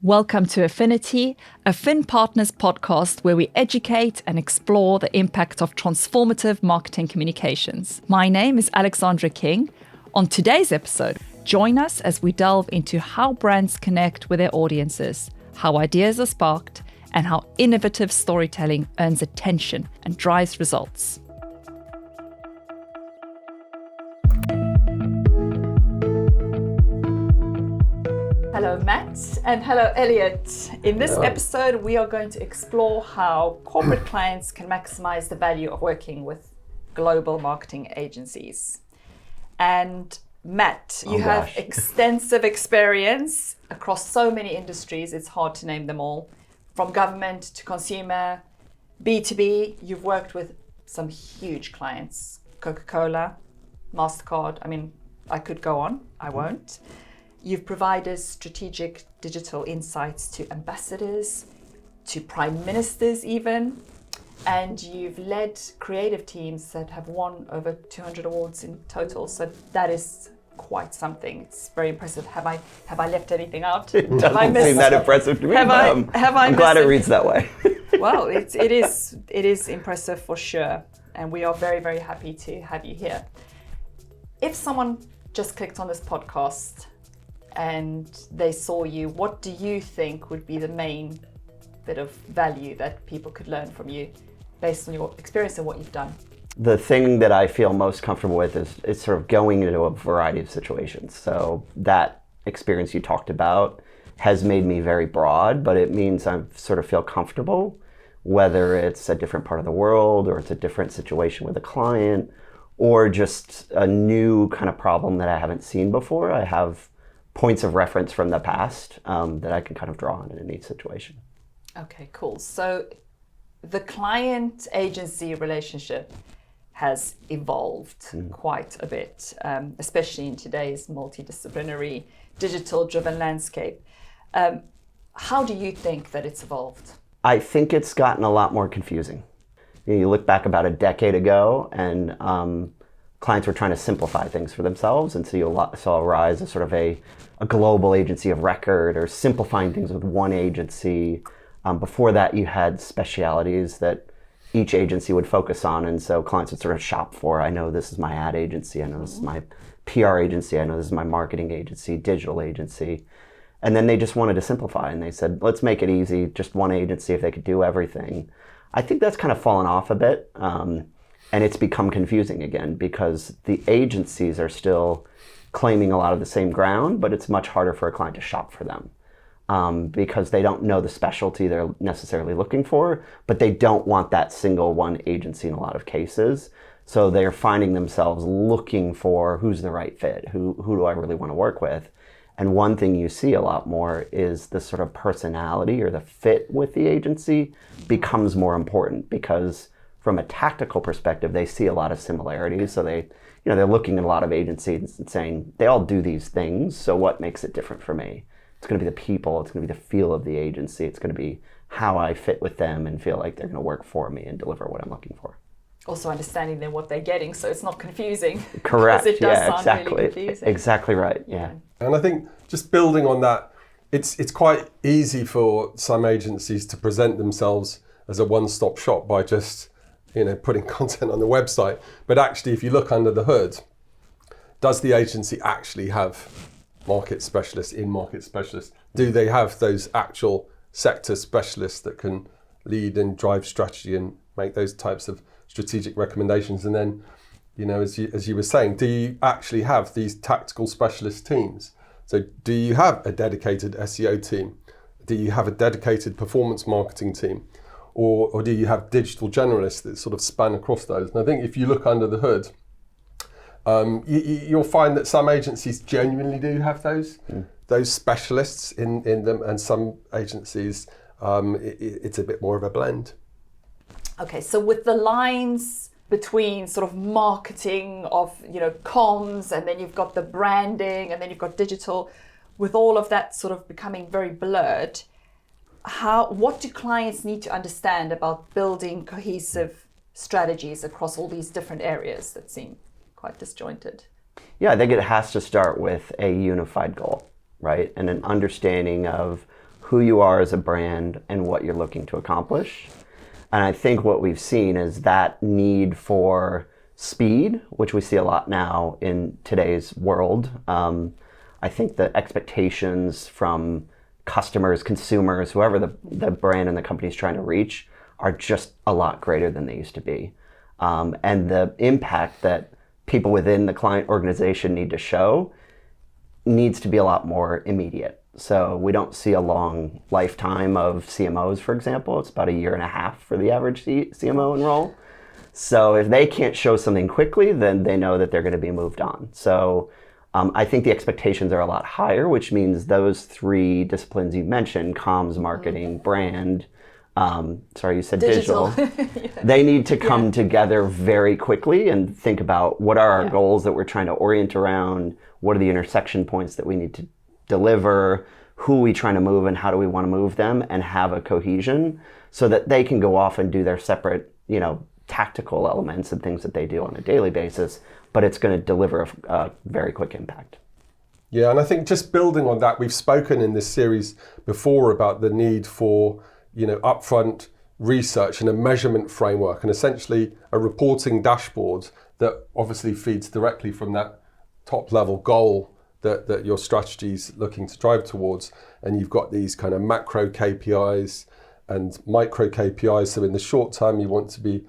Welcome to Affinity, a Fin Partners podcast where we educate and explore the impact of transformative marketing communications. My name is Aleksandra King. On today's episode, join us as we delve into how brands connect with their audiences, how ideas are sparked, and how innovative storytelling earns attention and drives results. Hello, Matt, and hello, Elliott. In this episode, we are going to explore how corporate clients can maximize the value of working with global marketing agencies. And Matt, you have extensive experience across so many industries, it's hard to name them all. From government to consumer, B2B, you've worked with some huge clients, Coca-Cola, MasterCard. I mean, I could go on, I won't. You've provided strategic digital insights to ambassadors, to prime ministers even, and you've led creative teams that have won over 200 awards in total. So that is quite something. It's very impressive. Have I left anything out? It doesn't seem that impressive to me. I'm glad it reads that way. Well, it is impressive for sure, and we are very, very happy to have you here. If someone just clicked on this podcast and they saw you, what do you think would be the main bit of value that people could learn from you based on your experience and what you've done? The thing that I feel most comfortable with is sort of going into a variety of situations. So that experience you talked about has made me very broad, but it means I sort of feel comfortable, whether it's a different part of the world or it's a different situation with a client or just a new kind of problem that I haven't seen before. I have points of reference from the past that I can kind of draw on in a neat situation. Okay, cool. So the client agency relationship has evolved quite a bit, especially in today's multidisciplinary, digital-driven landscape. How do you think that it's evolved? I think it's gotten a lot more confusing. You look back about a decade ago and clients were trying to simplify things for themselves, and so you saw a rise of sort of a global agency of record or simplifying things with one agency. Before that, you had specialities that each agency would focus on, and so clients would sort of shop for, I know this is my ad agency, I know this is my PR agency, I know this is my marketing agency, digital agency. And then they just wanted to simplify, and they said, let's make it easy, just one agency if they could do everything. I think that's kind of fallen off a bit. And it's become confusing again because the agencies are still claiming a lot of the same ground, but it's much harder for a client to shop for them because they don't know the specialty they're necessarily looking for, but they don't want that single one agency in a lot of cases. So they're finding themselves looking for who's the right fit, who do I really want to work with? And one thing you see a lot more is the sort of personality or the fit with the agency becomes more important because from a tactical perspective, they see a lot of similarities. So they're looking at a lot of agencies and saying, they all do these things. So what makes it different for me? It's going to be the people. It's going to be the feel of the agency. It's going to be how I fit with them and feel like they're going to work for me and deliver what I'm looking for. Also understanding then what they're getting, so it's not confusing. Correct. Because it does sound really confusing. Exactly right. Yeah. And I think just building on that, it's quite easy for some agencies to present themselves as a one-stop shop by just putting content on the website. But actually, if you look under the hood, does the agency actually have market specialists, in-market specialists? Do they have those actual sector specialists that can lead and drive strategy and make those types of strategic recommendations? And then, as you were saying, do you actually have these tactical specialist teams? So do you have a dedicated SEO team? Do you have a dedicated performance marketing team? Or do you have digital generalists that sort of span across those? And I think if you look under the hood, you'll find that some agencies genuinely do have those specialists in them, and some agencies, it's a bit more of a blend. Okay, so with the lines between sort of marketing of, comms, and then you've got the branding, and then you've got digital, with all of that sort of becoming very blurred, what do clients need to understand about building cohesive strategies across all these different areas that seem quite disjointed? Yeah, I think it has to start with a unified goal, right? And an understanding of who you are as a brand and what you're looking to accomplish. And I think what we've seen is that need for speed, which we see a lot now in today's world. I think the expectations from customers, consumers, whoever the brand and the company is trying to reach are just a lot greater than they used to be. And the impact that people within the client organization need to show needs to be a lot more immediate. So we don't see a long lifetime of CMOs, for example. It's about 1.5 years for the average CMO in role. So if they can't show something quickly, then they know that they're going to be moved on. So I think the expectations are a lot higher, which means those 3 disciplines you mentioned, comms, marketing, brand, sorry, you said digital. Yeah. They need to come together very quickly and think about what are our goals that we're trying to orient around, what are the intersection points that we need to deliver, who are we trying to move and how do we want to move them, and have a cohesion so that they can go off and do their separate, tactical elements and things that they do on a daily basis, but it's going to deliver a very quick impact. Yeah, and I think just building on that, we've spoken in this series before about the need for, upfront research and a measurement framework, and essentially a reporting dashboard that obviously feeds directly from that top level goal that your strategy's looking to drive towards. And you've got these kind of macro KPIs and micro KPIs. So in the short term, you want to be,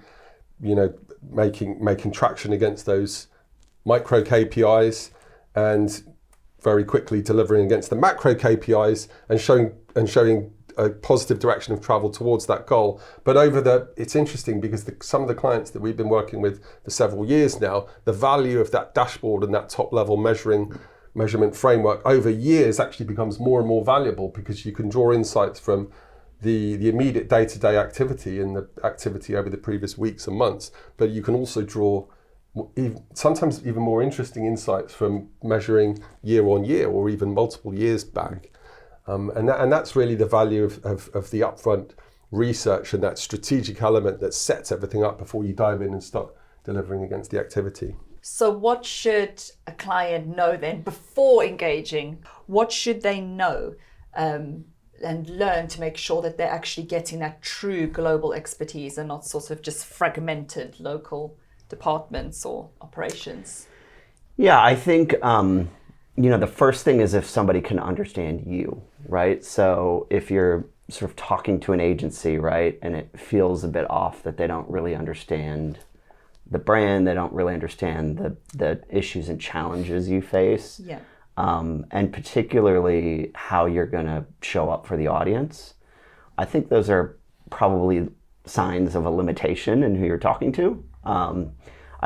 making traction against those micro KPIs and very quickly delivering against the macro KPIs and showing a positive direction of travel towards that goal. But it's interesting because some of the clients that we've been working with for several years now, the value of that dashboard and that top level measurement framework over years actually becomes more and more valuable because you can draw insights from the immediate day-to-day activity and the activity over the previous weeks and months, but you can also draw sometimes even more interesting insights from measuring year on year or even multiple years back. And that's really the value of the upfront research and that strategic element that sets everything up before you dive in and start delivering against the activity. So what should a client know then before engaging? What should they know and learn to make sure that they're actually getting that true global expertise and not sort of just fragmented local departments or operations? Yeah, I think, the first thing is if somebody can understand you, right? So if you're sort of talking to an agency, right, and it feels a bit off that they don't really understand the brand, they don't really understand the issues and challenges you face, and particularly how you're going to show up for the audience. I think those are probably signs of a limitation in who you're talking to.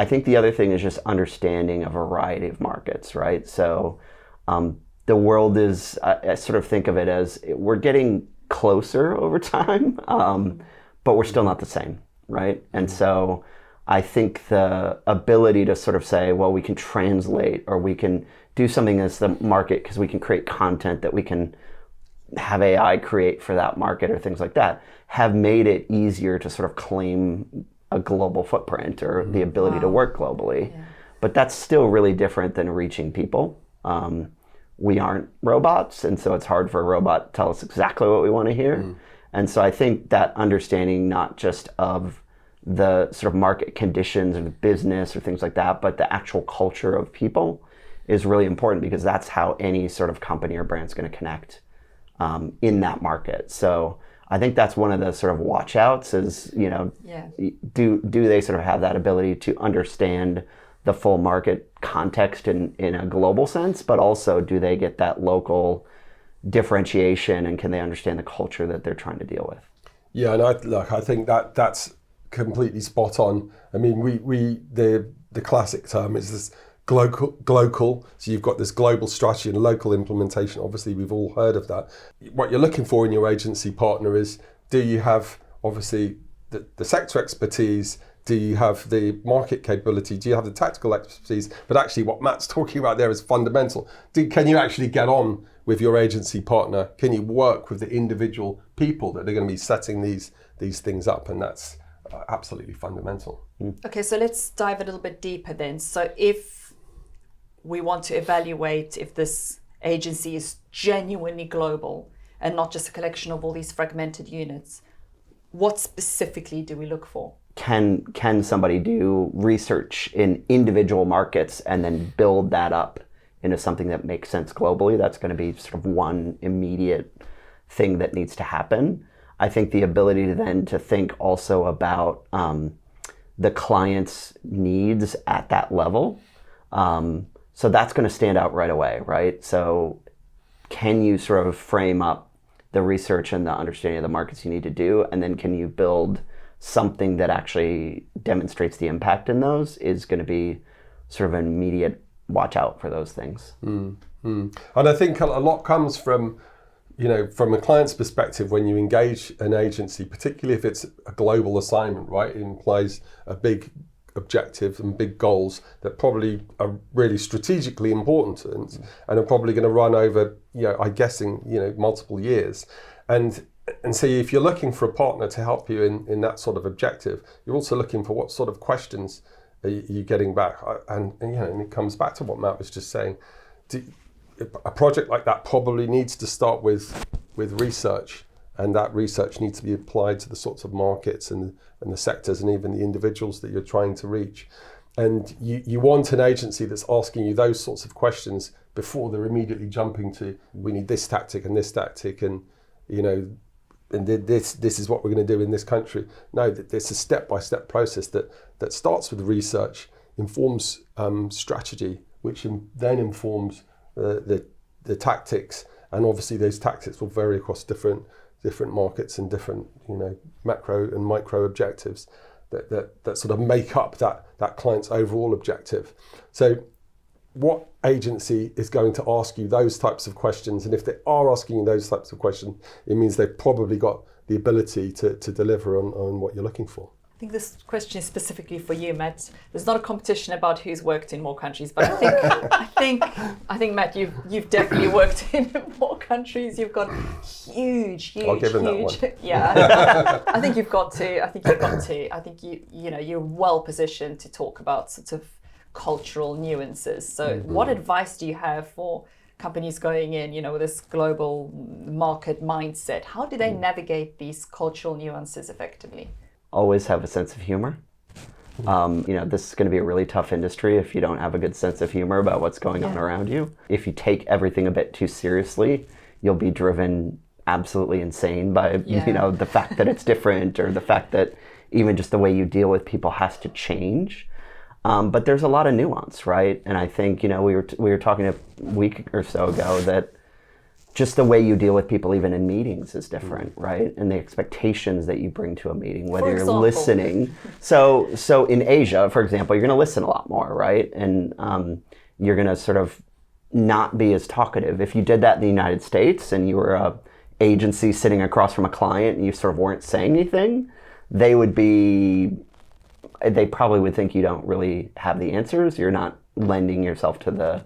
I think the other thing is just understanding a variety of markets, right? So the world is, I sort of think of it as we're getting closer over time, but we're still not the same, right? And so I think the ability to sort of say, well, we can translate or we can do something as the market because we can create content that we can have AI create for that market or things like that, have made it easier to sort of claim a global footprint or the ability to work globally. Yeah. But that's still really different than reaching people. We aren't robots, and so it's hard for a robot to tell us exactly what we want to hear. And so I think that understanding not just of the sort of market conditions or the business or things like that, but the actual culture of people is really important because that's how any sort of company or brand is going to connect in that market. So I think that's one of the sort of watch outs is, do they sort of have that ability to understand the full market context in a global sense, but also do they get that local differentiation and can they understand the culture that they're trying to deal with? Yeah, and I think that's completely spot on. I mean, the classic term is this glocal. So you've got this global strategy and local implementation. Obviously, we've all heard of that. What you're looking for in your agency partner is, do you have obviously the sector expertise? Do you have the market capability? Do you have the tactical expertise? But actually what Matt's talking about there is fundamental. Can you actually get on with your agency partner? Can you work with the individual people that are going to be setting these things up? And that's absolutely fundamental. Okay, so let's dive a little bit deeper then. So if we want to evaluate if this agency is genuinely global, and not just a collection of all these fragmented units, what specifically do we look for? Can somebody do research in individual markets and then build that up into something that makes sense globally? That's going to be sort of one immediate thing that needs to happen. I think the ability to then to think also about the client's needs at that level. So that's going to stand out right away, right? So can you sort of frame up the research and the understanding of the markets you need to do, and then can you build something that actually demonstrates the impact in those is going to be sort of an immediate watch out for those things. And I think a lot comes from, from a client's perspective, when you engage an agency, particularly if it's a global assignment, right? It implies a big objective and big goals that probably are really strategically important and are probably going to run over, I'm guessing, multiple years. And so if you're looking for a partner to help you in that sort of objective, you're also looking for what sort of questions are you getting back. And it comes back to what Matt was just saying. A project like that probably needs to start with research, and that research needs to be applied to the sorts of markets and the sectors and even the individuals that you're trying to reach. And you want an agency that's asking you those sorts of questions before they're immediately jumping to, we need this tactic and this tactic and this is what we're going to do in this country. No, it's a step-by-step process that starts with research, informs strategy, which then informs the tactics, and obviously those tactics will vary across different markets and different macro and micro objectives that sort of make up that client's overall objective. So what agency is going to ask you those types of questions? And if they are asking you those types of questions, it means they've probably got the ability to deliver on what you're looking for. I think this question is specifically for you, Matt. There's not a competition about who's worked in more countries, but I think Matt, you've definitely worked in more countries. You've got huge. I'll give him that one. Yeah, I think you've got to. I think you're well positioned to talk about sort of cultural nuances. So, what advice do you have for companies going in, with this global market mindset? How do they navigate these cultural nuances effectively? Always have a sense of humor. This is going to be a really tough industry if you don't have a good sense of humor about what's going on around you. If you take everything a bit too seriously, you'll be driven absolutely insane by the fact that it's different, or the fact that even just the way you deal with people has to change. But there's a lot of nuance, right? And I think we were talking a week or so ago that just the way you deal with people even in meetings is different, right? And the expectations that you bring to a meeting, whether you're listening. So in Asia, for example, you're going to listen a lot more, right? And you're going to sort of not be as talkative. If you did that in the United States and you were a agency sitting across from a client and you sort of weren't saying anything, they probably would think you don't really have the answers. You're not lending yourself to the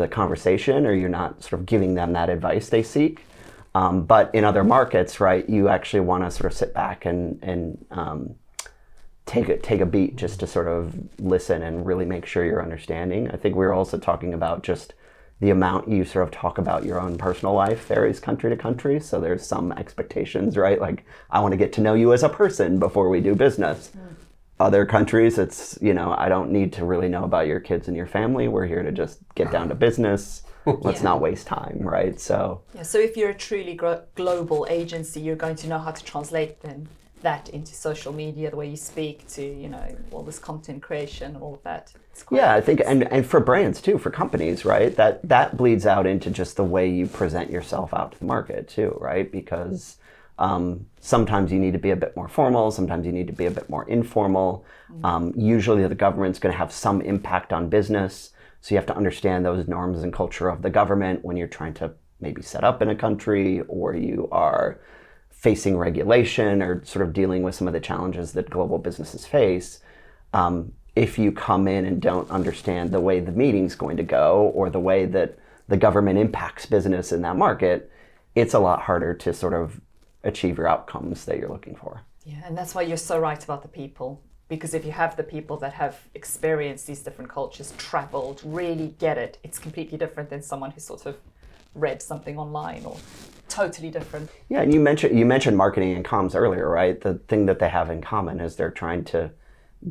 conversation, or you're not sort of giving them that advice they seek. But in other markets, right, you actually want to sort of sit back and take a beat just to sort of listen and really make sure you're understanding. I think we were also talking about just the amount you sort of talk about your own personal life varies country to country. So there's some expectations, right? Like, I want to get to know you as a person before we do business. Other countries, it's, I don't need to really know about your kids and your family. We're here to just get down to business. Let's not waste time, right? So if you're a truly global agency, you're going to know how to translate that into social media, the way you speak to, all this content creation, all of that. I think, and for brands too, for companies, right? That bleeds out into just the way you present yourself out to the market too, right? Because sometimes you need to be a bit more formal, sometimes you need to be a bit more informal. Usually the government's going to have some impact on business, so you have to understand those norms and culture of the government when you're trying to maybe set up in a country, or you are facing regulation or sort of dealing with some of the challenges that global businesses face. If you come in and don't understand the way the meeting's going to go, or the way that the government impacts business in that market, it's a lot harder to sort of achieve your outcomes that you're looking for. Yeah, and that's why you're so right about the people. Because if you have the people that have experienced these different cultures, traveled, really get it, it's completely different than someone who sort of read something online or totally different. Yeah, and you mentioned marketing and comms earlier, right? The thing that they have in common is they're trying to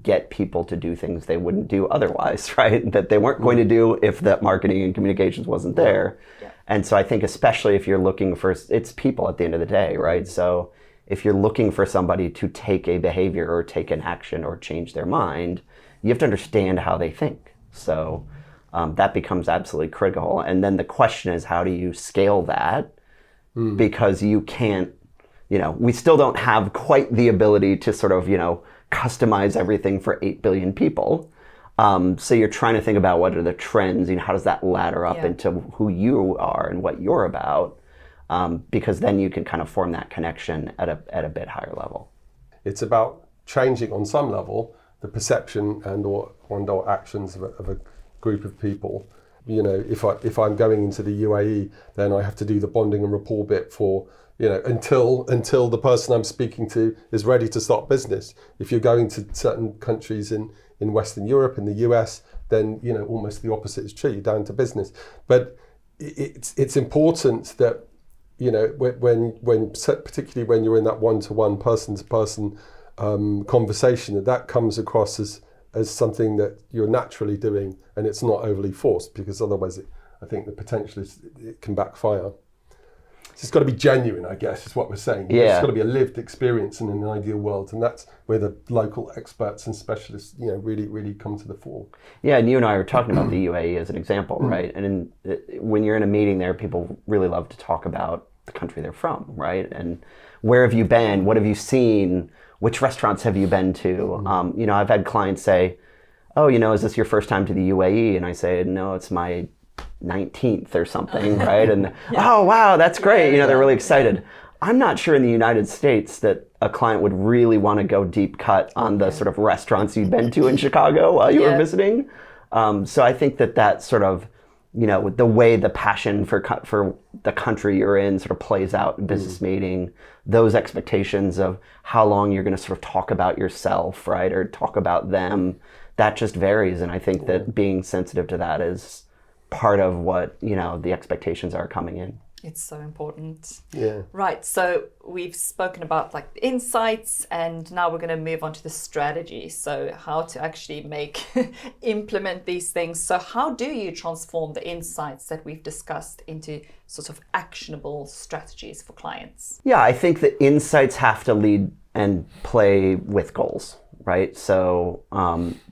get people to do things they wouldn't do otherwise, right? That they weren't going to do if that marketing and communications wasn't there. Yeah. And so I think especially if you're looking for, it's people at the end of the day, right? So if you're looking for somebody to take a behavior or take an action or change their mind, you have to understand how they think. So that becomes absolutely critical. And then the question is, how do you scale that? Because you can't, we still don't have quite the ability to sort of, customize everything for 8 billion people. So you're trying to think about what are the trends, how does that ladder up into who you are and what you're about, because then you can kind of form that connection at a bit higher level. It's about changing on some level the perception and or actions of a group of people. If I'm going into the UAE, then I have to do the bonding and rapport bit for until the person I'm speaking to is ready to start business. If you're going to certain countries in Western Europe, in the US, then almost the opposite is true. You're down to business. But it's important that when particularly when you're in that one-to-one, person-to-person conversation, that comes across as something that you're naturally doing, and it's not overly forced, because otherwise I think the potential is it can backfire. So it's got to be genuine, I guess, is what we're saying. Yeah. It's got to be a lived experience in an ideal world, and that's where the local experts and specialists, really, really come to the fore. Yeah, and you and I were talking about the UAE as an example, right? And when you're in a meeting there, people really love to talk about the country they're from, right? And where have you been? What have you seen? Which restaurants have you been to? I've had clients say, oh, is this your first time to the UAE? And I say, no, it's my 19th or something, right? And oh, wow, that's great. They're really excited. I'm not sure in the United States that a client would really want to go deep cut on the sort of restaurants you've been to in Chicago while you were visiting. So I think that sort of, the way the passion for the country you're in sort of plays out in business meeting, those expectations of how long you're going to sort of talk about yourself, right? Or talk about them, that just varies. And I think that being sensitive to that is part of what, the expectations are coming in. It's so important. Yeah. Right. So we've spoken about the insights, and now we're going to move on to the strategy. So how to actually implement these things. So how do you transform the insights that we've discussed into sort of actionable strategies for clients? Yeah, I think the insights have to lead and play with goals, right? So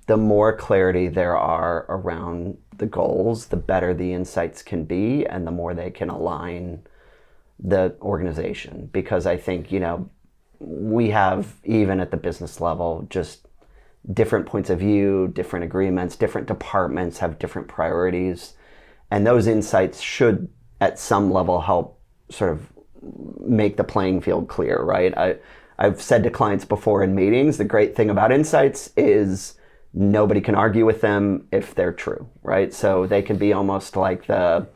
the more clarity there are around the goals, the better the insights can be, and the more they can align the organization. Because I think, we have, even at the business level, just different points of view, different agreements, different departments have different priorities. And those insights should, at some level, help sort of make the playing field clear, right? I've said to clients before in meetings, the great thing about insights is nobody can argue with them if they're true, right? So they can be almost like the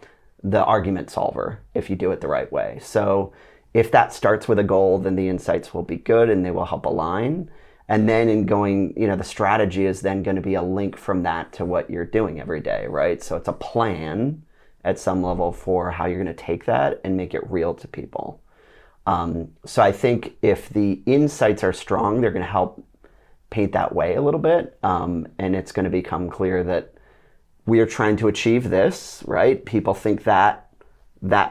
argument solver if you do it the right way. So if that starts with a goal, then the insights will be good and they will help align. And then in going, the strategy is then going to be a link from that to what you're doing every day, right? So it's a plan at some level for how you're going to take that and make it real to people. So I think if the insights are strong, they're going to help paint that way a little bit, and it's going to become clear that we are trying to achieve this, right? People think that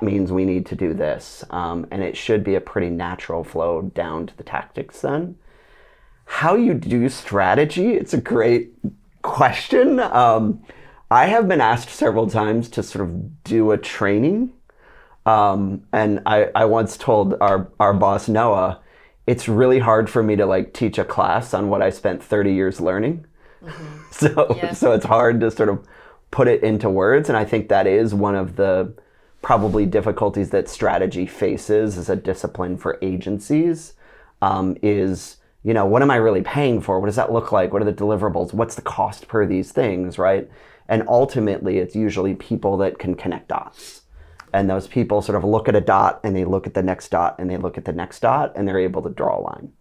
means we need to do this, and it should be a pretty natural flow down to the tactics then. How you do strategy, it's a great question. I have been asked several times to sort of do a training, and I once told our boss, Noah, it's really hard for me to teach a class on what I spent 30 years learning. So it's hard to sort of put it into words. And I think that is one of the probably difficulties that strategy faces as a discipline for agencies, is, what am I really paying for? What does that look like? What are the deliverables? What's the cost per these things, right? And ultimately, it's usually people that can connect dots. And those people sort of look at a dot and they look at the next dot and they look at the next dot and they're able to draw a line.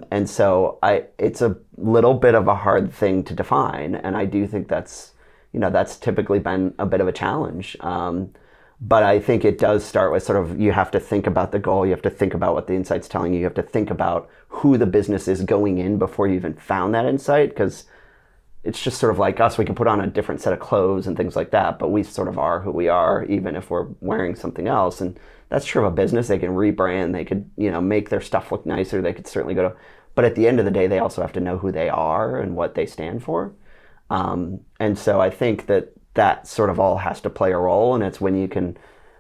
And so it's a little bit of a hard thing to define. And I do think that's typically been a bit of a challenge. But I think it does start with sort of, you have to think about the goal, you have to think about what the insight's telling you, you have to think about who the business is going in before you even found that insight, because it's just sort of like us, we can put on a different set of clothes and things like that, but we sort of are who we are, even if we're wearing something else. And that's true of a business. They can rebrand, they could, make their stuff look nicer, they could certainly go to, but at the end of the day, they also have to know who they are and what they stand for. And so I think that sort of all has to play a role, and it's when you can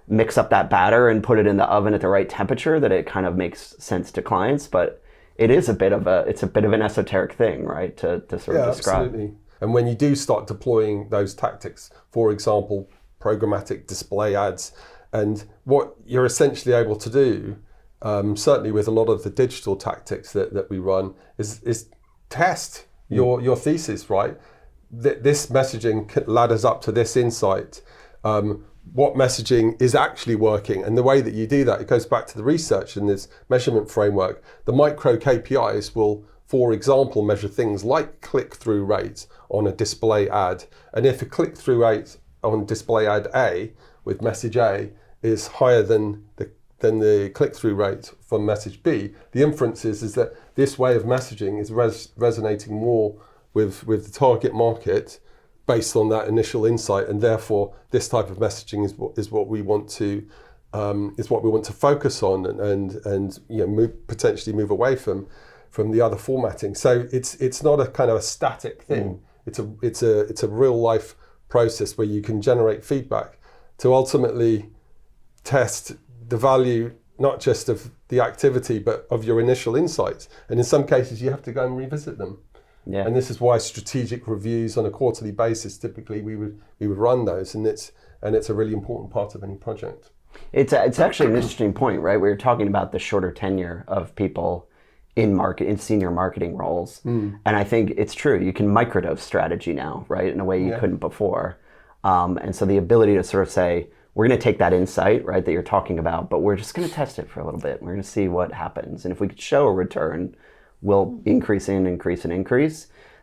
mix up that batter and put it in the oven at the right temperature that it kind of makes sense to clients. But it is a bit of an esoteric thing, right, to sort of describe. Absolutely. And when you do start deploying those tactics, for example, programmatic display ads, and what you're essentially able to do, certainly with a lot of the digital tactics that we run, is test your thesis, right? This messaging ladders up to this insight. What messaging is actually working, and the way that you do that, it goes back to the research and this measurement framework. The micro KPIs will, for example, measure things like click-through rates on a display ad. And if a click-through rate on display ad A with message A is higher than the click-through rate from message B, the inference is that this way of messaging is resonating more with the target market based on that initial insight, and therefore this type of messaging is what we want to focus on and potentially move away from the other formatting. So it's not a kind of a static thing. It's a real life process where you can generate feedback to ultimately test the value not just of the activity but of your initial insights. And in some cases you have to go and revisit them. Yeah. And this is why strategic reviews on a quarterly basis, typically we would run those, and it's a really important part of any project. It's actually an interesting point, right? We were talking about the shorter tenure of people in senior marketing roles, and I think it's true. You can microdose strategy now, right, in a way you couldn't before, and so the ability to sort of say, we're going to take that insight, right, that you're talking about, but we're just going to test it for a little bit. We're going to see what happens, and if we could show a return, we'll increase.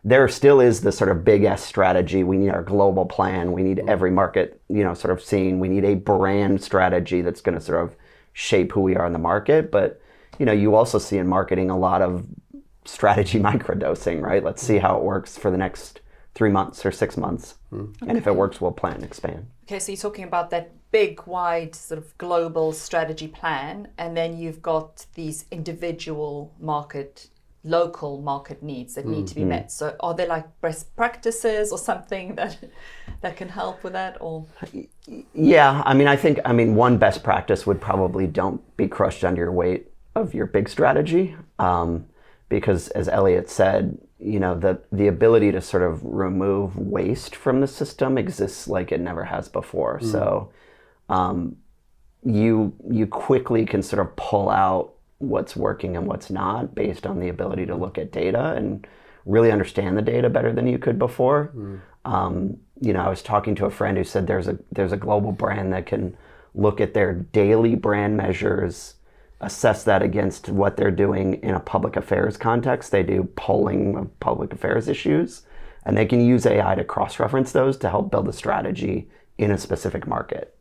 There still is the sort of big S strategy. We need our global plan. We need every market, sort of seen. We need a brand strategy that's going to sort of shape who we are in the market. But, you also see in marketing a lot of strategy microdosing, right? Let's see how it works for the next 3 months or 6 months. And if it works, we'll plan and expand. Okay, so you're talking about that big, wide sort of global strategy plan, and then you've got these individual local market needs that need to be met. So are there like best practices or something that can help with that? Or yeah, I think one best practice would probably don't be crushed under your weight of your big strategy, because as Elliott said, the ability to sort of remove waste from the system exists like it never has before. So you quickly can sort of pull out what's working and what's not based on the ability to look at data and really understand the data better than you could before. I was talking to a friend who said there's a global brand that can look at their daily brand measures, assess that against what they're doing in a public affairs context. They do polling of public affairs issues, and they can use AI to cross-reference those to help build a strategy in a specific market.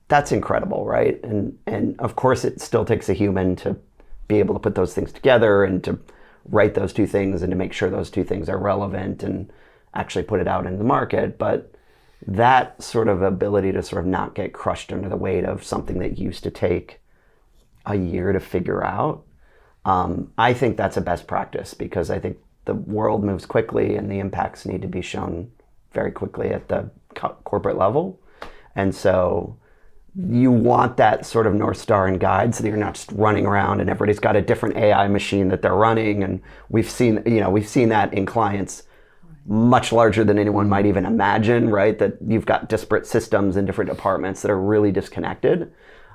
That's incredible, right? And of course, it still takes a human to be able to put those things together and to write those two things and to make sure those two things are relevant and actually put it out in the market. But that sort of ability to sort of not get crushed under the weight of something that used to take a year to figure out, I think that's a best practice, because I think the world moves quickly and the impacts need to be shown very quickly at the corporate level. And so you want that sort of North Star and guide so that you're not just running around and everybody's got a different AI machine that they're running. And we've seen that in clients much larger than anyone might even imagine, right? That you've got disparate systems in different departments that are really disconnected.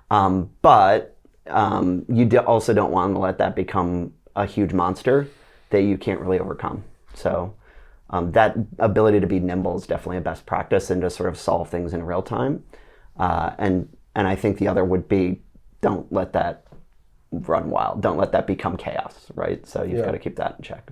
But you also don't want to let that become a huge monster that you can't really overcome. So that ability to be nimble is definitely a best practice and to sort of solve things in real time. And I think the other would be, don't let that run wild. Don't let that become chaos, right? So you've got to keep that in check.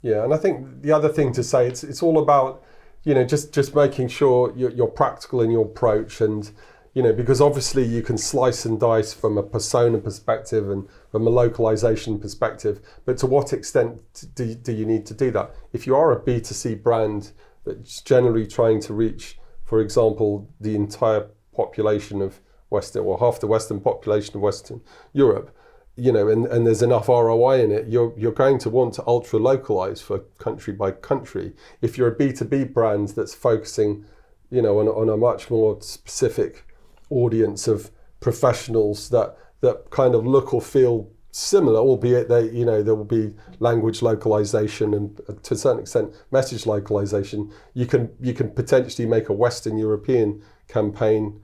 Yeah, and I think the other thing to say, it's all about just making sure you're practical in your approach, and because obviously you can slice and dice from a persona perspective and from a localization perspective, but to what extent do you need to do that? If you are a B2C brand that's generally trying to reach, for example, the entire population of Western, or half the Western population of Western Europe, and there's enough ROI in it, you're going to want to ultra localize for country by country. If you're a B2B brand that's focusing, on a much more specific audience of professionals that kind of look or feel similar, albeit there will be language localization and to a certain extent message localization. You can potentially make a Western European campaign,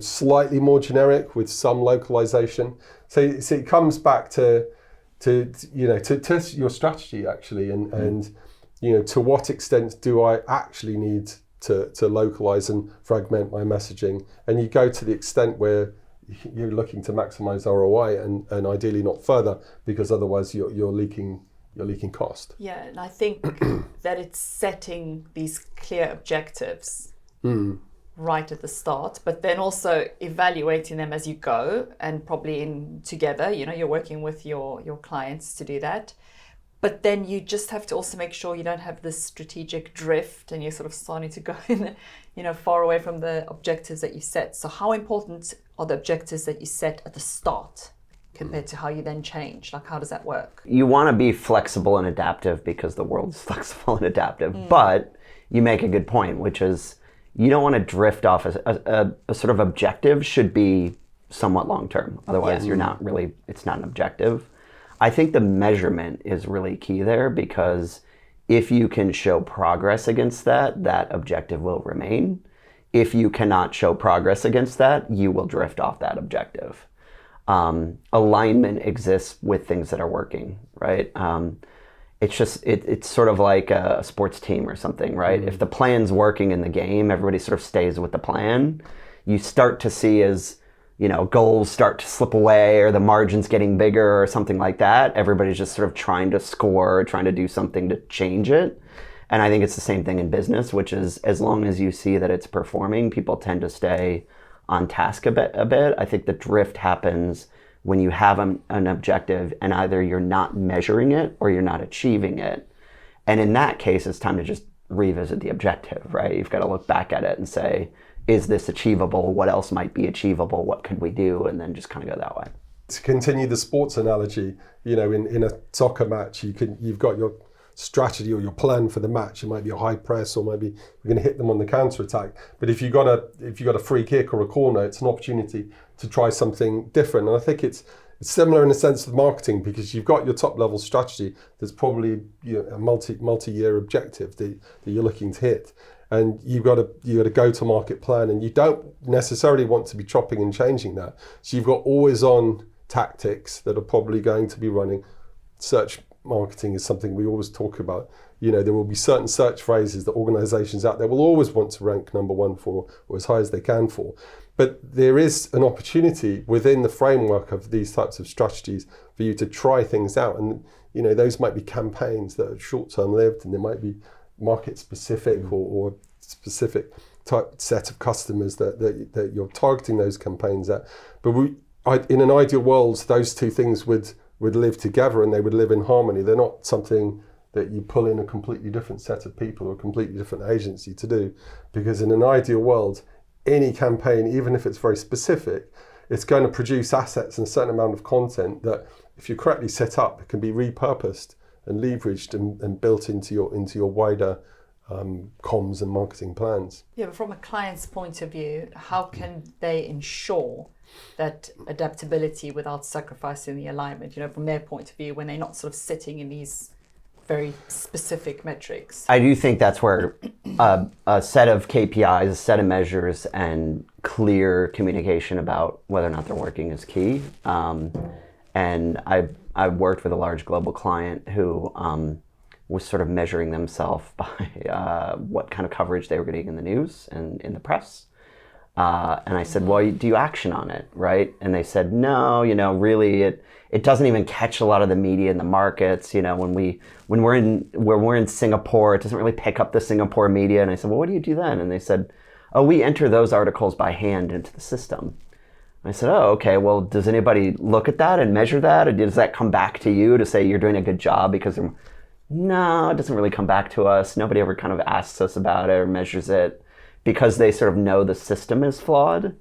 slightly more generic with some localization. So it comes back to your strategy actually, and to what extent do I actually need to localize and fragment my messaging, and you go to the extent where you're looking to maximize ROI and ideally not further, because otherwise you're leaking cost. Yeah, and I think that it's setting these clear objectives right at the start, but then also evaluating them as you go, and probably together, you're working with your clients to do that. But then you just have to also make sure you don't have this strategic drift and you're sort of starting to go far away from the objectives that you set. So how important are the objectives that you set at the start compared to how you then change? Like, how does that work? You want to be flexible and adaptive because the world's flexible and adaptive. But you make a good point, which is you don't want to drift off. A sort of objective should be somewhat long-term. Otherwise, it's not an objective. I think the measurement is really key there, because if you can show progress against that objective will remain. If you cannot show progress against that, you will drift off that objective. Alignment exists with things that are working, right? It's sort of like a sports team or something, right? If the plan's working in the game, everybody sort of stays with the plan. You start to see as goals start to slip away, or the margin's getting bigger or something like that, everybody's just sort of trying to score, trying to do something to change it. And I think it's the same thing in business, which is as long as you see that it's performing, people tend to stay on task a bit. I think the drift happens when you have an objective and either you're not measuring it or you're not achieving it. And in that case, it's time to just revisit the objective, right? You've got to look back at it and say, is this achievable? What else might be achievable? What could we do? And then just kind of go that way. To continue the sports analogy, in a soccer match, you've got your strategy or your plan for the match. It might be a high press, or maybe we're going to hit them on the counter attack. But if you got a free kick or a corner, it's an opportunity to try something different. And I think it's similar in the sense of marketing, because you've got your top level strategy that's probably a multi-year objective that you're looking to hit. And you've got a go-to-market plan, and you don't necessarily want to be chopping and changing that. So you've got always-on tactics that are probably going to be running. Search marketing is something we always talk about. There will be certain search phrases that organizations out there will always want to rank number one for, or as high as they can for. But there is an opportunity within the framework of these types of strategies for you to try things out. And, those might be campaigns that are short-term lived, and they might be market specific or specific type set of customers that you're targeting those campaigns at. But in an ideal world, those two things would live together and they would live in harmony. They're not something that you pull in a completely different set of people or a completely different agency to do, because in an ideal world, any campaign, even if it's very specific, it's going to produce assets and a certain amount of content that, if you're correctly set up, it can be repurposed and leveraged and built into your wider comms and marketing plans. Yeah, but from a client's point of view, how can they ensure that adaptability without sacrificing the alignment, from their point of view, when they're not sort of sitting in these very specific metrics? I do think that's where a set of KPIs, a set of measures, and clear communication about whether or not they're working is key. And I worked with a large global client who was sort of measuring themselves by what kind of coverage they were getting in the news and in the press. And I said, well, do you action on it, right? And they said, no, really it doesn't even catch a lot of the media in the markets. When we're in Singapore, it doesn't really pick up the Singapore media. And I said, well, what do you do then? And they said, oh, we enter those articles by hand into the system. I said, oh, okay, well, does anybody look at that and measure that? Or does that come back to you to say you're doing a good job? Because no, it doesn't really come back to us. Nobody ever kind of asks us about it or measures it, because they sort of know the system is flawed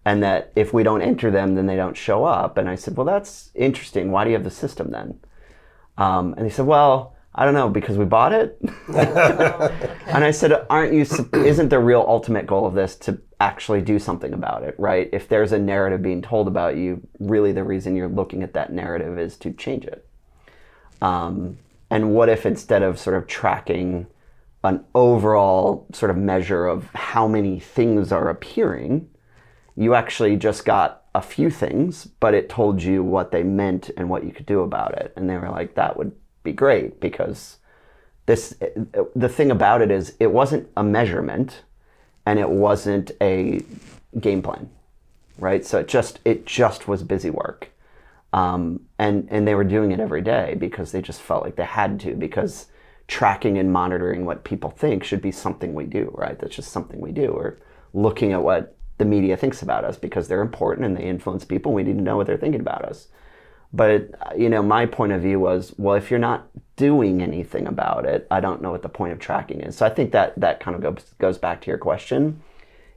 and that if we don't enter them, then they don't show up. And I said, well, that's interesting. Why do you have the system then? And they said, well, I don't know, because we bought it. Okay. And I said, isn't the real ultimate goal of this to actually do something about it, right? If there's a narrative being told about you, really the reason you're looking at that narrative is to change it. And what if instead of sort of tracking an overall sort of measure of how many things are appearing, you actually just got a few things, but it told you what they meant and what you could do about it. And they were like, that would be great, because the thing about it is it wasn't a measurement and it wasn't a game plan, right? So it just was busy work. And they were doing it every day because they just felt like they had to, because tracking and monitoring what people think should be something we do, right? That's just something we do. Or looking at what the media thinks about us, because they're important and they influence people. We need to know what they're thinking about us. But, my point of view was, well, if you're not doing anything about it, I don't know what the point of tracking is. So I think that kind of goes back to your question.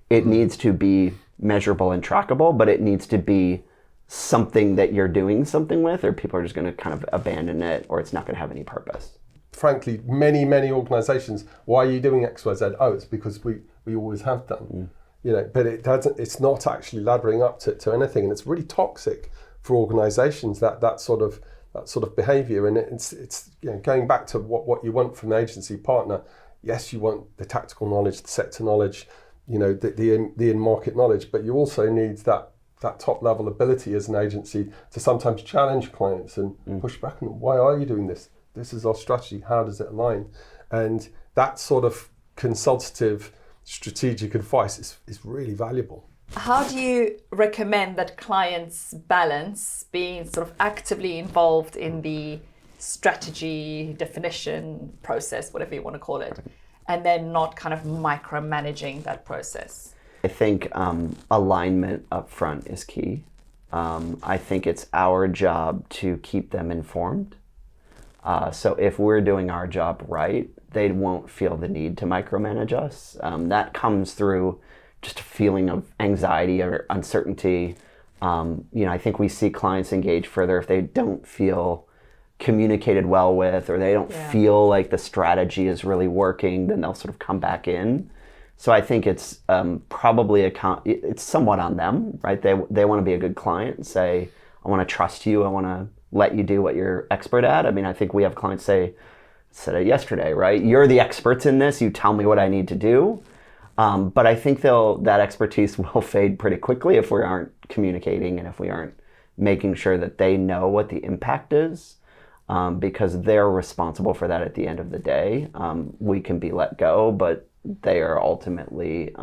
It needs to be measurable and trackable, but it needs to be something that you're doing something with, or people are just going to kind of abandon it, or it's not going to have any purpose. Frankly, many organizations, why are you doing X, Y, Z? Oh, it's because we always have done. But it's not actually laddering up to anything, and it's really toxic for organizations, that sort of behavior. And it's going back to what you want from an agency partner. Yes, you want the tactical knowledge, the sector knowledge, the in-market knowledge, but you also need that top level ability as an agency to sometimes challenge clients and push back on, why are you doing this? This is our strategy, how does it align? And that sort of consultative strategic advice is really valuable. How do you recommend that clients balance being sort of actively involved in the strategy definition process, whatever you want to call it, and then not kind of micromanaging that process? I think alignment up front is key. I think it's our job to keep them informed. So if we're doing our job right, they won't feel the need to micromanage us. That comes through just a feeling of anxiety or uncertainty. I think we see clients engage further if they don't feel communicated well with, or they don't feel like the strategy is really working, then they'll sort of come back in. So I think it's probably it's somewhat on them, right? They want to be a good client and say, I want to trust you. I want to let you do what you're expert at. I mean, I think we have clients said it yesterday, right? You're the experts in this. You tell me what I need to do. But I think that expertise will fade pretty quickly if we aren't communicating and if we aren't making sure that they know what the impact is, because they're responsible for that at the end of the day. We can be let go, but they are ultimately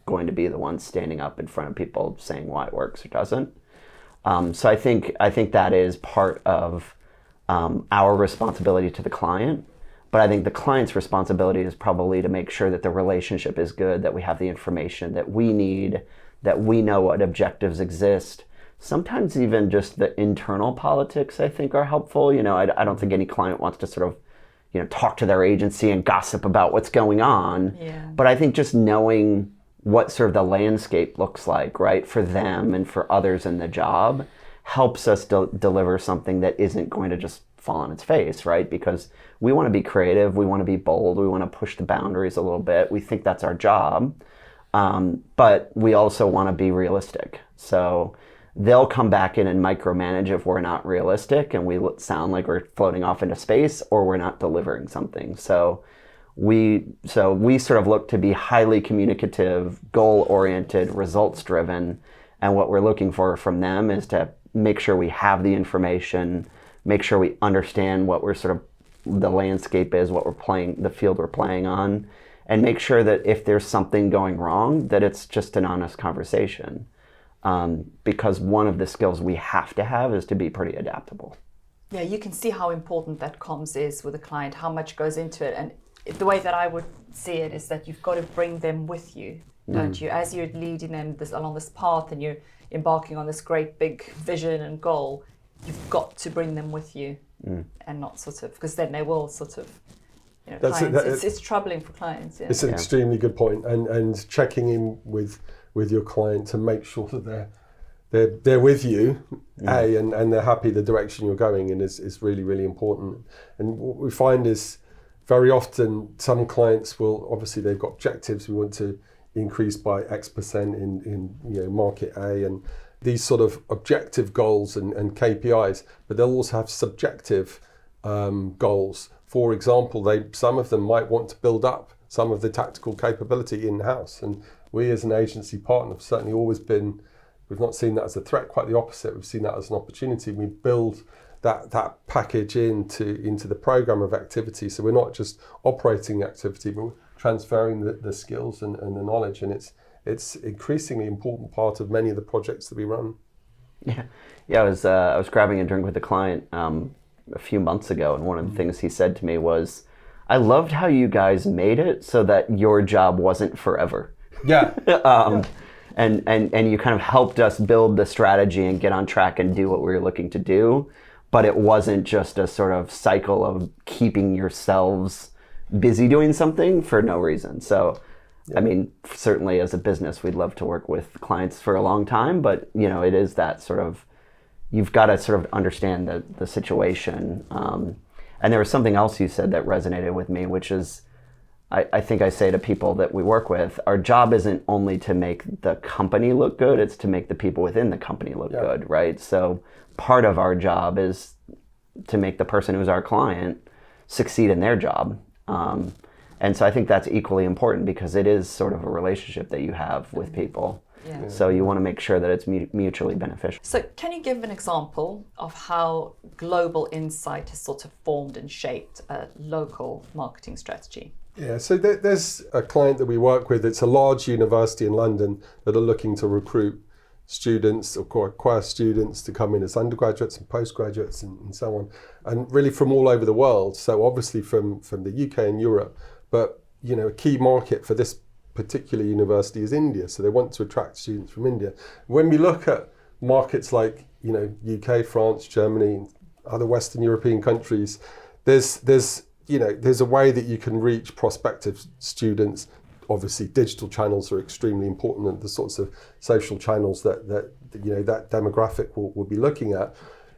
going to be the ones standing up in front of people saying why it works or doesn't. So I think that is part of our responsibility to the client. But I think the client's responsibility is probably to make sure that the relationship is good, that we have the information that we need, that we know what objectives exist. Sometimes even just the internal politics, I think, are helpful. I don't think any client wants to sort of, talk to their agency and gossip about what's going on. Yeah. But I think just knowing what sort of the landscape looks like, right, for them and for others in the job helps us deliver something that isn't going to just fall on its face, right? Because we want to be creative, we want to be bold, we want to push the boundaries a little bit. We think that's our job, but we also want to be realistic. So they'll come back in and micromanage if we're not realistic and we sound like we're floating off into space or we're not delivering something. So we sort of look to be highly communicative, goal-oriented, results-driven, and what we're looking for from them is to make sure we have the information, make sure we understand what we're sort of the landscape is, what we're playing, the field we're playing on, and make sure that if there's something going wrong, that it's just an honest conversation. Because one of the skills we have to have is to be pretty adaptable. Yeah, you can see how important that comms is with a client, how much goes into it. And the way that I would see it is that you've got to bring them with you, don't you? As you're leading them along this path and you're embarking on this great big vision and goal, you've got to bring them with you and not sort of, because then they will sort of, it's troubling for clients. Yeah. It's an extremely good point, and checking in with your client to make sure that they're with you, and they're happy the direction you're going in is really, really important. And what we find is very often some clients will, obviously they've got objectives, we want to increase by X% in market A, and these sort of objective goals and KPIs, but they'll also have subjective goals. For example, some of them might want to build up some of the tactical capability in-house, and we as an agency partner have certainly always been, we've not seen that as a threat, quite the opposite. We've seen that as an opportunity. We build that package into the program of activity. So we're not just operating the activity, but we're transferring the skills and the knowledge. And it's increasingly important part of many of the projects that we run. Yeah. I was grabbing a drink with a client a few months ago, and one of the things he said to me was, "I loved how you guys made it so that your job wasn't forever." Yeah. And you kind of helped us build the strategy and get on track and do what we were looking to do, but it wasn't just a sort of cycle of keeping yourselves busy doing something for no reason. So, I mean, certainly as a business, we'd love to work with clients for a long time, but it is that sort of, you've got to sort of understand the situation. And there was something else you said that resonated with me, which is, I think I say to people that we work with, our job isn't only to make the company look good, it's to make the people within the company look good, right? So part of our job is to make the person who's our client succeed in their job. And so I think that's equally important, because it is sort of a relationship that you have with people. Yeah. So you want to make sure that it's mutually beneficial. So can you give an example of how global insight has sort of formed and shaped a local marketing strategy? Yeah, so there's a client that we work with. It's a large university in London that are looking to recruit students or acquire students to come in as undergraduates and postgraduates and so on, and really from all over the world. So obviously from the UK and Europe, but a key market for this particular university is India. So they want to attract students from India. When we look at markets like UK, France, Germany, other Western European countries, there's a way that you can reach prospective students. Obviously, digital channels are extremely important, and the sorts of social channels that demographic will be looking at.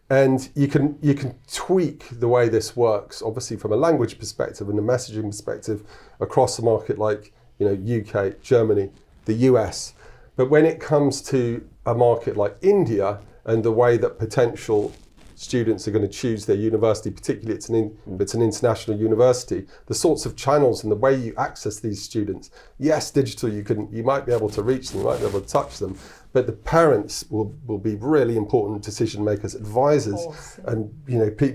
And you can tweak the way this works, obviously from a language perspective and a messaging perspective across a market like UK, Germany, the US. But when it comes to a market like India and the way that potential students are going to choose their university, particularly it's an international university, the sorts of channels and the way you access these students, yes, digital, you might be able to reach them, you might be able to touch them, but the parents will be really important decision makers, advisors, and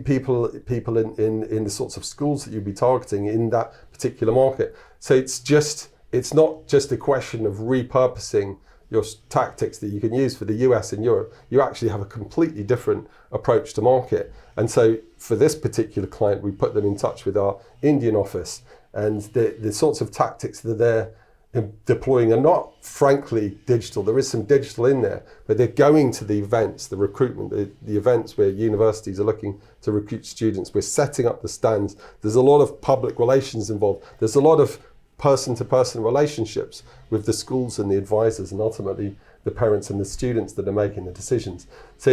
people in the sorts of schools that you'll be targeting in that particular market. So it's not just a question of repurposing your tactics that you can use for the US and Europe. You actually have a completely different approach to market. And so for this particular client, we put them in touch with our Indian office, and the sorts of tactics that they're deploying are not frankly digital. There is some digital in there, but they're going to the events, the recruitment, the events where universities are looking to recruit students. We're setting up the stands. There's a lot of public relations involved. There's a lot of person-to-person relationships with the schools and the advisors, and ultimately the parents and the students that are making the decisions. So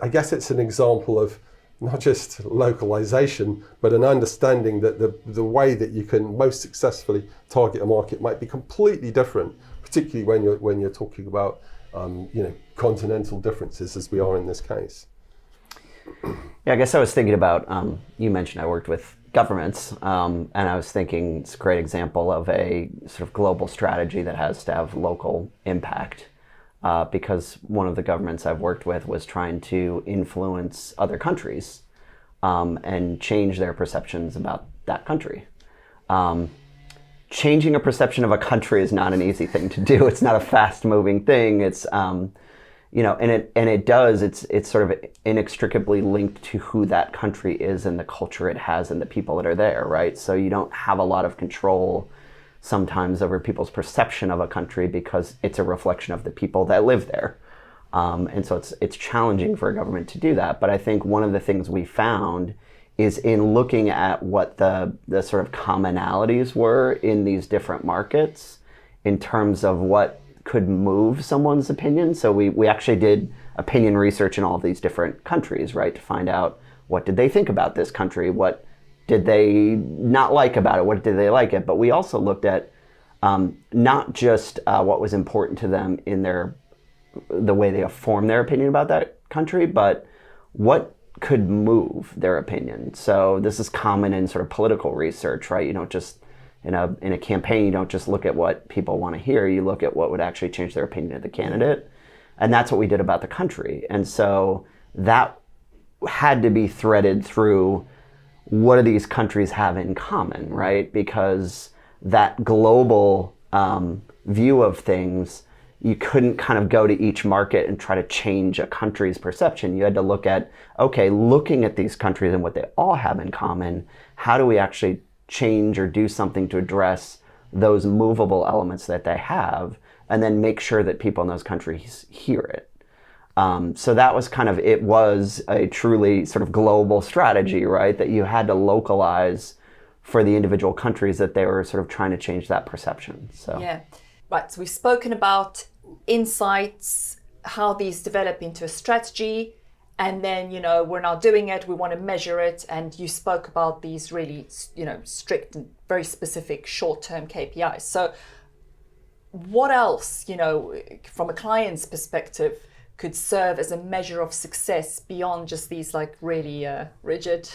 I guess it's an example of not just localization, but an understanding that the way that you can most successfully target a market might be completely different, particularly when you're talking about continental differences, as we are in this case. Yeah, I guess I was thinking about, you mentioned I worked with governments, and I was thinking it's a great example of a sort of global strategy that has to have local impact, because one of the governments I've worked with was trying to influence other countries and change their perceptions about that country. changing a perception of a country is not an easy thing to do. It's not a fast-moving thing. It's it's sort of inextricably linked to who that country is and the culture it has and the people that are there, right? So you don't have a lot of control sometimes over people's perception of a country because it's a reflection of the people that live there. And so it's challenging for a government to do that. But I think one of the things we found is in looking at what the sort of commonalities were in these different markets in terms of what could move someone's opinion. So we actually did opinion research in all of these different countries, right, to find out what did they think about this country, what did they not like about it, what did they like it. But we also looked at not just what was important to them in the way they form their opinion about that country, but what could move their opinion. So this is common in sort of political research, right? You don't just in a campaign, you don't just look at what people want to hear, you look at what would actually change their opinion of the candidate. And that's what we did about the country. And so that had to be threaded through what do these countries have in common, right? Because that global view of things, you couldn't kind of go to each market and try to change a country's perception. You had to look at, okay, looking at these countries and what they all have in common, how do we actually change or do something to address those movable elements that they have, and then make sure that people in those countries hear it. So that was it was a truly sort of global strategy, right? That you had to localize for the individual countries that they were sort of trying to change that perception. So. Yeah. Right, so we've spoken about insights, how these develop into a strategy, and then, we're now doing it, we want to measure it, and you spoke about these really, strict and very specific short-term KPIs. So what else, from a client's perspective, could serve as a measure of success beyond just these really rigid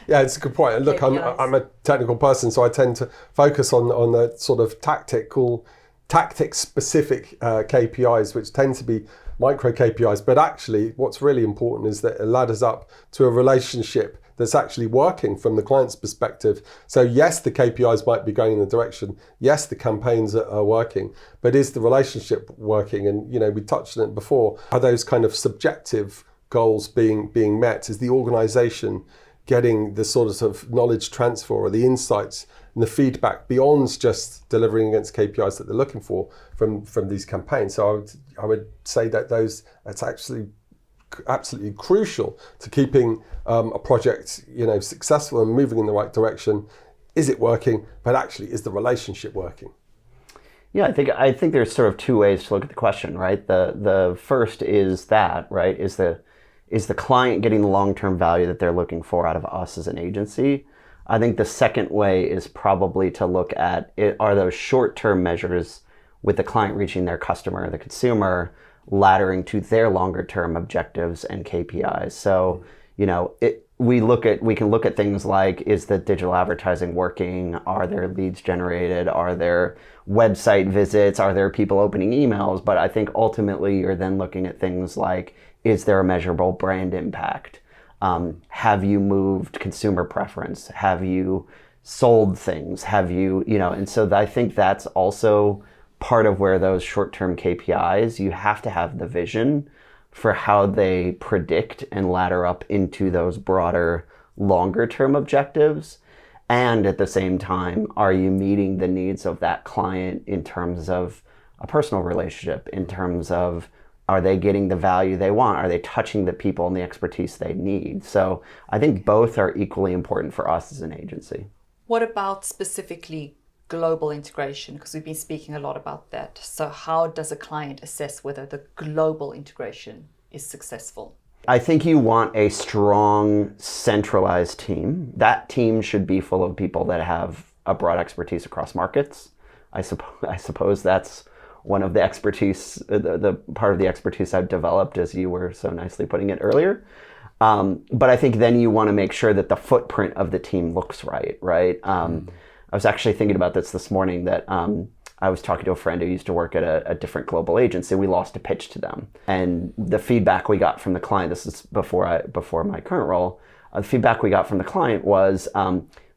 Yeah, it's a good point. And look, I'm a technical person, so I tend to focus on the sort of tactic-specific KPIs, which tend to be micro KPIs. But actually, what's really important is that it ladders up to a relationship that's actually working from the client's perspective. So yes, the KPIs might be going in the direction. Yes, the campaigns are working, but is the relationship working? And we touched on it before. Are those kind of subjective goals being met? Is the organization getting the sort of knowledge transfer or the insights and the feedback beyond just delivering against KPIs that they're looking for from these campaigns? So I would say that that's actually absolutely crucial to keeping a project successful and moving in the right direction. Is it working? But actually, is the relationship working? Yeah, I think there's sort of two ways to look at the question, right? The first is that, right, is the client getting the long-term value that they're looking for out of us as an agency? I think the second way is probably to look at are those short-term measures with the client reaching their customer, the consumer, laddering to their longer-term objectives and KPIs. So, we can look at things like, is the digital advertising working? Are there leads generated? Are there website visits? Are there people opening emails? But I think ultimately you're then looking at things like, is there a measurable brand impact? Have you moved consumer preference? Have you sold things? Have you, and so I think that's also part of where those short-term KPIs, you have to have the vision for how they predict and ladder up into those broader, longer-term objectives. And at the same time, are you meeting the needs of that client in terms of a personal relationship, in terms of are they getting the value they want? Are they touching the people and the expertise they need? So I think both are equally important for us as an agency. What about specifically global integration? Because we've been speaking a lot about that. So how does a client assess whether the global integration is successful? I think you want a strong, centralized team. That team should be full of people that have a broad expertise across markets. I suppose that's one of the expertise, the part of the expertise I've developed, as you were so nicely putting it earlier. But I think then you want to make sure that the footprint of the team looks right? I was actually thinking about this morning, that I was talking to a friend who used to work at a different global agency. We lost a pitch to them. And the feedback we got from the client, this is before my current role, the feedback we got from the client was,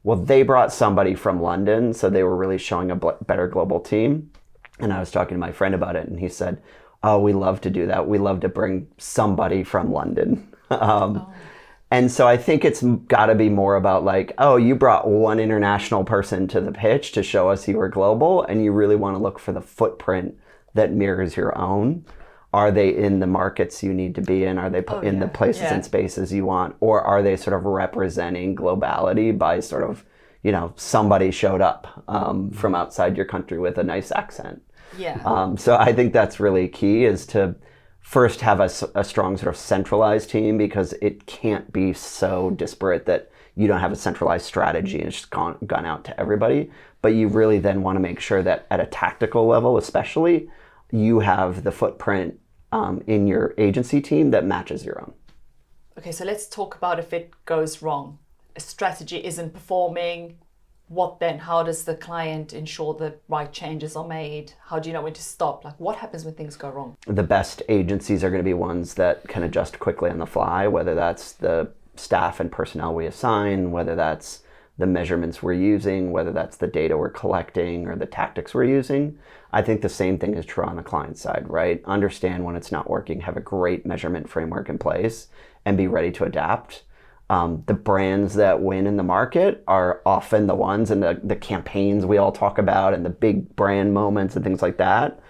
Well, they brought somebody from London, so they were really showing a better global team. And I was talking to my friend about it, and he said, oh, we love to do that. We love to bring somebody from London. And so I think it's got to be more about like, oh, you brought one international person to the pitch to show us you were global, and you really want to look for the footprint that mirrors your own. Are they in the markets you need to be in? Are they in the places and spaces you want? Or are they sort of representing globality by sort of, somebody showed up from outside your country with a nice accent? Yeah. So I think that's really key, is to first have a strong sort of centralized team, because it can't be so disparate that you don't have a centralized strategy and it's just gone out to everybody. But you really then want to make sure that at a tactical level, especially, you have the footprint in your agency team that matches your own. Okay, so let's talk about if it goes wrong. A strategy isn't performing. What then? How does the client ensure the right changes are made? How do you know when to stop? Like, what happens when things go wrong? The best agencies are going to be ones that can adjust quickly on the fly, whether that's the staff and personnel we assign, whether that's the measurements we're using, whether that's the data we're collecting or the tactics we're using. I think the same thing is true on the client side, right? Understand when it's not working, have a great measurement framework in place, and be ready to adapt. The brands that win in the market are often the ones, and the campaigns we all talk about and the big brand moments and things like that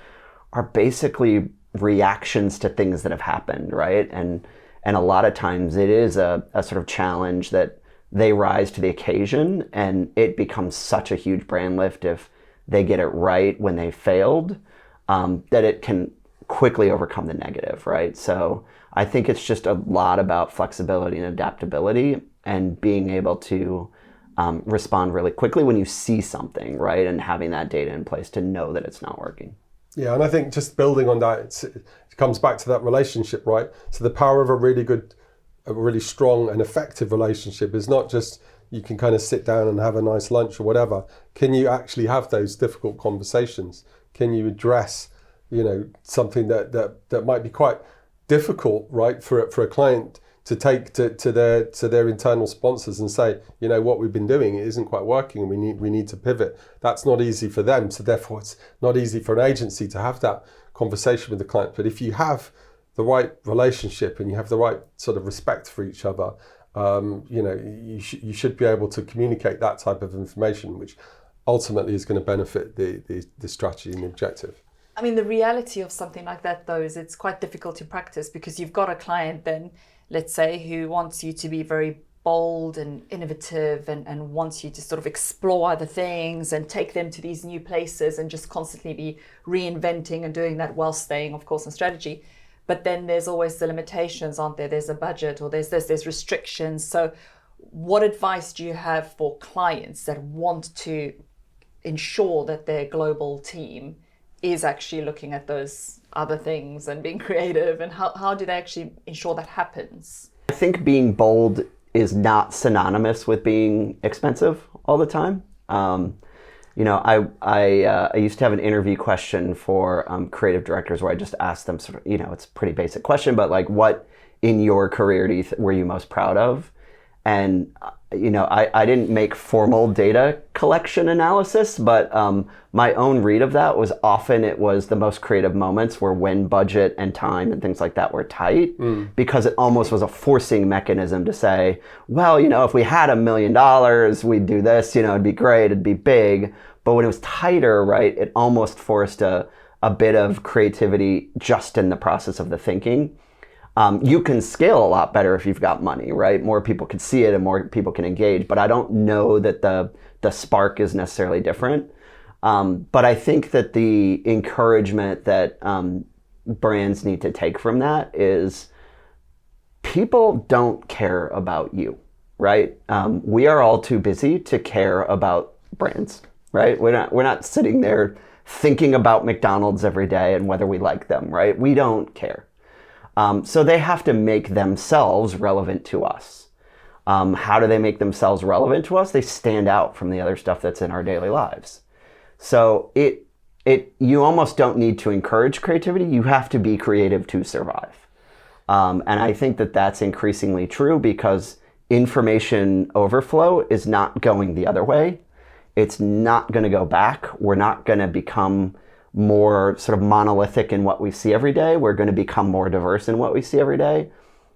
are basically reactions to things that have happened, right? And a lot of times it is a sort of challenge that they rise to the occasion, and it becomes such a huge brand lift if they get it right when they failed, that it can quickly overcome the negative, right? So I think it's just a lot about flexibility and adaptability, and being able to respond really quickly when you see something, right? And having that data in place to know that it's not working. Yeah, and I think just building on that, it comes back to that relationship, right? So the power of a really strong and effective relationship is not just you can kind of sit down and have a nice lunch or whatever. Can you actually have those difficult conversations? Can you address, something that might be quite difficult, right, for a client to take to their internal sponsors and say, what we've been doing, it isn't quite working, and we need to pivot. That's not easy for them, so therefore it's not easy for an agency to have that conversation with the client. But if you have the right relationship and you have the right sort of respect for each other, you should be able to communicate that type of information, which ultimately is going to benefit the strategy and the objective. I mean, the reality of something like that, though, is it's quite difficult in practice, because you've got a client then, let's say, who wants you to be very bold and innovative and wants you to sort of explore other things and take them to these new places and just constantly be reinventing and doing that while staying, of course, on strategy. But then there's always the limitations, aren't there? There's a budget, or there's restrictions. So what advice do you have for clients that want to ensure that their global team is actually looking at those other things and being creative, and how do they actually ensure that happens? I think being bold is not synonymous with being expensive all the time. I used to have an interview question for creative directors where I just asked them sort of, it's a pretty basic question, but like, what in your career were you most proud of? And I didn't make formal data collection analysis, but my own read of that was often it was the most creative moments were when budget and time and things like that were tight, because it almost was a forcing mechanism to say, well, if we had $1 million, we'd do this, it'd be great, it'd be big. But when it was tighter, right, it almost forced a bit of creativity just in the process of the thinking. You can scale a lot better if you've got money, right? More people can see it and more people can engage, but I don't know that the spark is necessarily different. But I think that the encouragement that brands need to take from that is people don't care about you, right? We are all too busy to care about brands, right? We're not sitting there thinking about McDonald's every day and whether we like them, right? We don't care. So they have to make themselves relevant to us. How do they make themselves relevant to us? They stand out from the other stuff that's in our daily lives. So you almost don't need to encourage creativity. You have to be creative to survive. And I think that that's increasingly true, because information overflow is not going the other way. It's not going to go back. We're not going to become more sort of monolithic in what we see every day. We're going to become more diverse in what we see every day.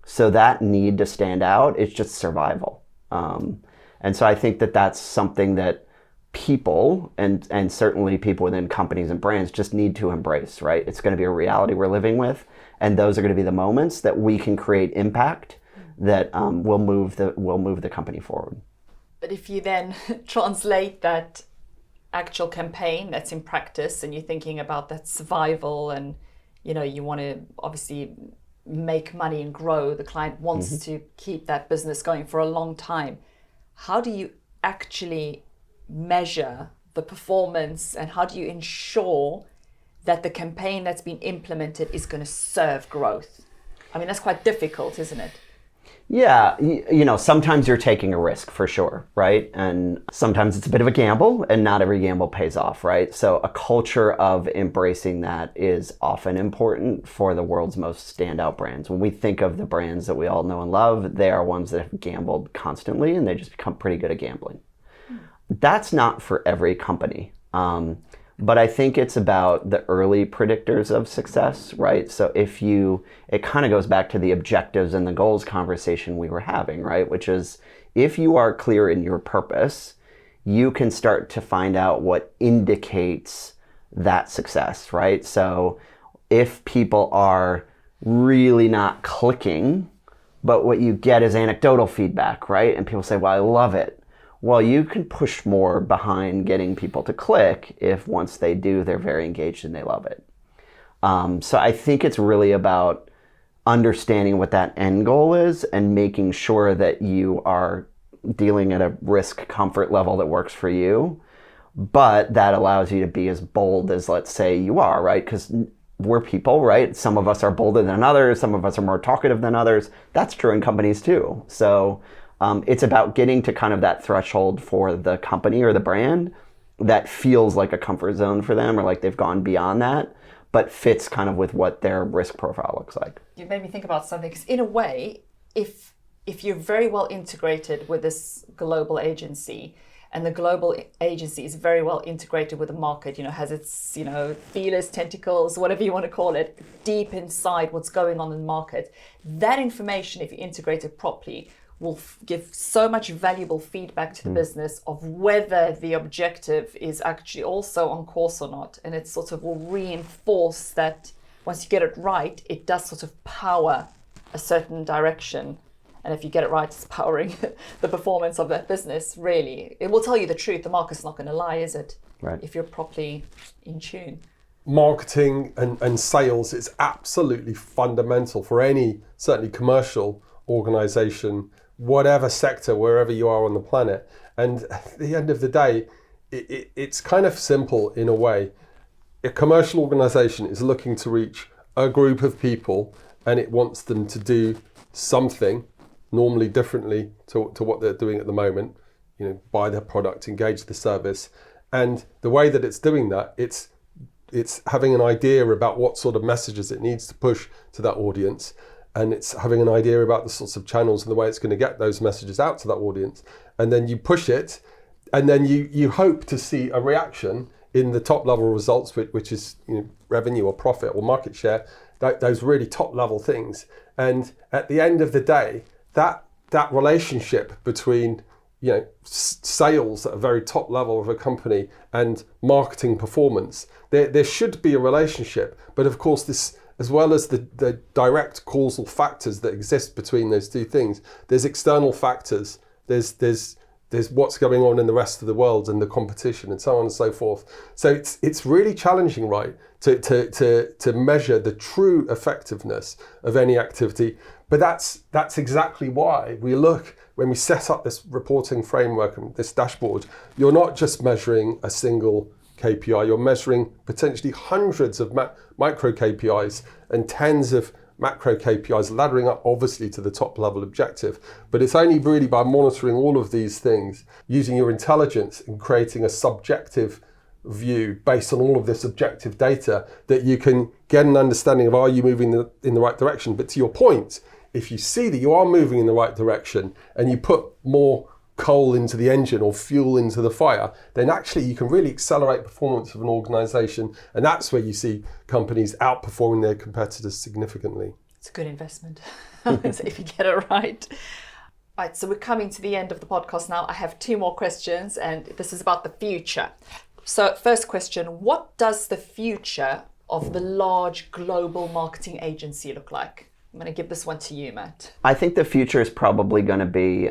So that need to stand out is just survival. And so I think that that's something that people and certainly people within companies and brands just need to embrace, right? It's going to be a reality we're living with. And those are going to be the moments that we can create impact that will move the company forward. But if you then translate that actual campaign that's in practice and you're thinking about that survival and, you want to obviously make money and grow, the client wants to keep that business going for a long time. How do you actually measure the performance and how do you ensure that the campaign that's been implemented is going to serve growth? I mean, that's quite difficult, isn't it? Yeah, sometimes you're taking a risk for sure, right? And sometimes it's a bit of a gamble and not every gamble pays off, right? So a culture of embracing that is often important for the world's most standout brands. When we think of the brands that we all know and love, they are ones that have gambled constantly and they just become pretty good at gambling. That's not for every company. But I think it's about the early predictors of success, right? So it kind of goes back to the objectives and the goals conversation we were having, right? Which is if you are clear in your purpose, you can start to find out what indicates that success, right? So if people are really not clicking, but what you get is anecdotal feedback, right? And people say, well, I love it. Well, you can push more behind getting people to click if once they do, they're very engaged and they love it. So I think it's really about understanding what that end goal is and making sure that you are dealing at a risk comfort level that works for you. But that allows you to be as bold as, let's say, you are, right? Because we're people, right? Some of us are bolder than others. Some of us are more talkative than others. That's true in companies too. So it's about getting to kind of that threshold for the company or the brand that feels like a comfort zone for them or like they've gone beyond that, but fits kind of with what their risk profile looks like. You made me think about something because in a way, if you're very well integrated with this global agency and the global agency is very well integrated with the market, has its, feelers, tentacles, whatever you want to call it, deep inside what's going on in the market, that information, if you integrate it properly, will give so much valuable feedback to the business of whether the objective is actually also on course or not. And it sort of will reinforce that once you get it right, it does sort of power a certain direction. And if you get it right, it's powering the performance of that business, really. It will tell you the truth. The market's not going to lie, is it? Right. If you're properly in tune. Marketing and sales is absolutely fundamental for any, certainly commercial organization, whatever sector, wherever you are on the planet. And at the end of the day, it's kind of simple in a way. A commercial organization is looking to reach a group of people and it wants them to do something, normally differently to what they're doing at the moment, buy their product, engage the service. And the way that it's doing that, it's having an idea about what sort of messages it needs to push to that audience. And it's having an idea about the sorts of channels and the way it's going to get those messages out to that audience. And then you push it, and then you hope to see a reaction in the top level results, which is revenue or profit or market share, those really top level things. And at the end of the day, that relationship between sales at a very top level of a company and marketing performance, there should be a relationship. But of course, this, as well as the direct causal factors that exist between those two things, there's external factors, there's what's going on in the rest of the world and the competition and so on and so forth. So it's really challenging, right, to measure the true effectiveness of any activity. But that's exactly why we look, when we set up this reporting framework and this dashboard, you're not just measuring a single KPI, you're measuring potentially hundreds of micro KPIs and tens of macro KPIs, laddering up obviously to the top level objective. But it's only really by monitoring all of these things, using your intelligence and creating a subjective view based on all of this objective data, that you can get an understanding of, are you moving in the right direction? But to your point, if you see that you are moving in the right direction and you put more coal into the engine or fuel into the fire, then actually you can really accelerate performance of an organization. And that's where you see companies outperforming their competitors significantly. It's a good investment if you get it right. Right, so we're coming to the end of the podcast now. I have 2 more questions, and this is about the future. So first question, what does the future of the large global marketing agency look like? I'm going to give this one to you, Matt. I think the future is probably going to be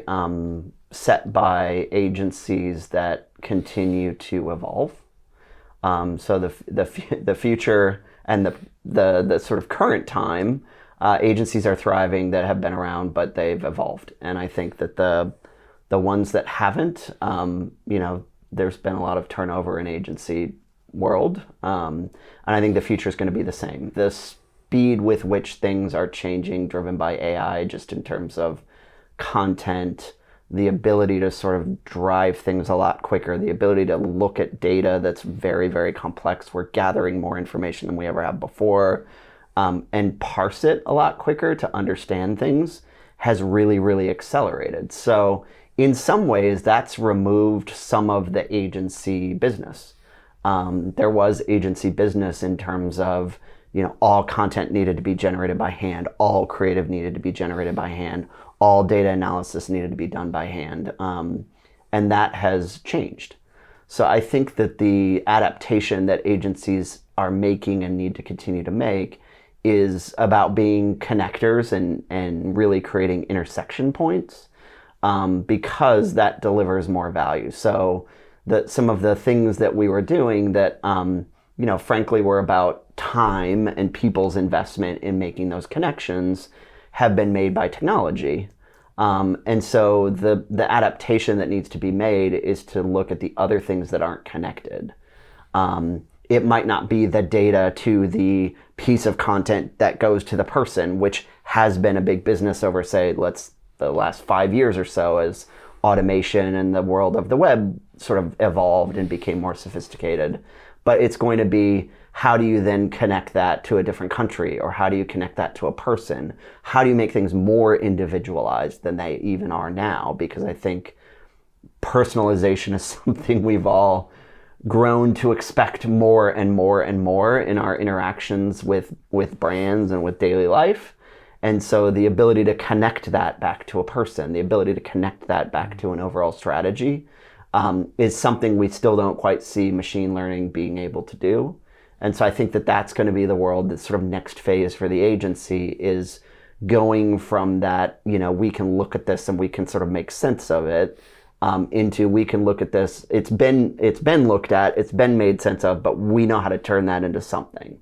set by agencies that continue to evolve. So the future and the sort of current time, agencies are thriving that have been around, but they've evolved. And I think that the ones that haven't, there's been a lot of turnover in agency world. And I think the future is going to be the same. The speed with which things are changing, driven by AI, just in terms of content, the ability to sort of drive things a lot quicker, the ability to look at data that's very, very complex. We're gathering more information than we ever have before, and parse it a lot quicker to understand things has really, really accelerated. So in some ways, that's removed some of the agency business. There was agency business in terms of, all content needed to be generated by hand, all creative needed to be generated by hand, all data analysis needed to be done by hand. And that has changed. So I think that the adaptation that agencies are making and need to continue to make is about being connectors and really creating intersection points, because that delivers more value. So some of the things that we were doing that, frankly, were about time and people's investment in making those connections have been made by technology. And so the adaptation that needs to be made is to look at the other things that aren't connected. It might not be the data to the piece of content that goes to the person, which has been a big business over, say, the last 5 years or so, as automation and the world of the web sort of evolved and became more sophisticated. But it's going to be, how do you then connect that to a different country? Or how do you connect that to a person? How do you make things more individualized than they even are now? Because I think personalization is something we've all grown to expect more and more and more in our interactions with brands and with daily life. And so the ability to connect that back to a person, the ability to connect that back to an overall strategy, is something we still don't quite see machine learning being able to do. And so I think that that's going to be the world, that's sort of next phase for the agency, is going from that, we can look at this and we can sort of make sense of it, into we can look at this, it's been looked at, it's been made sense of, but we know how to turn that into something.